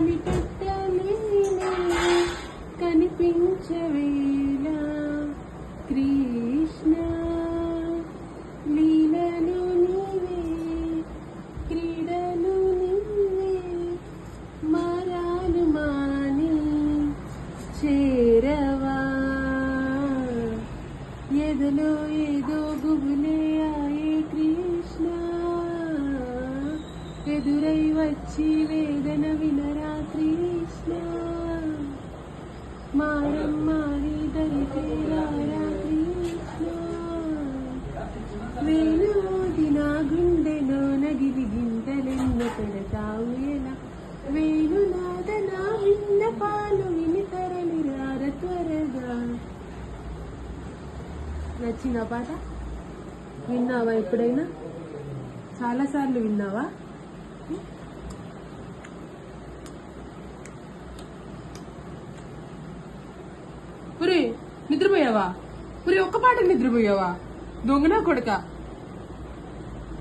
కనిపెట్టలేని కనిపించవేలా కృష్ణ లీలలు నీవే క్రీడలు నీవే మారాలు మాని చేరవా ఎదలో ఏదో గుబులే ఆయే కృష్ణ ఎదురై వచ్చి వేదన వినరా కృష్ణ మారం మారి దరితేరారా కృష్ణ వేణుది నా గుండెలో నగిలి గింతలెన్నో పెడతావు ఎలా వేణునాద నా విన్న పాలు విని తరలి రార త్వరగా. నచ్చిన పాట విన్నావా? ఎప్పుడైనా చాలాసార్లు విన్నావా? పురి నిద్రపోయావా? పురి ఒక్క పాట నిద్రపోయావా? దొంగనా కొడక.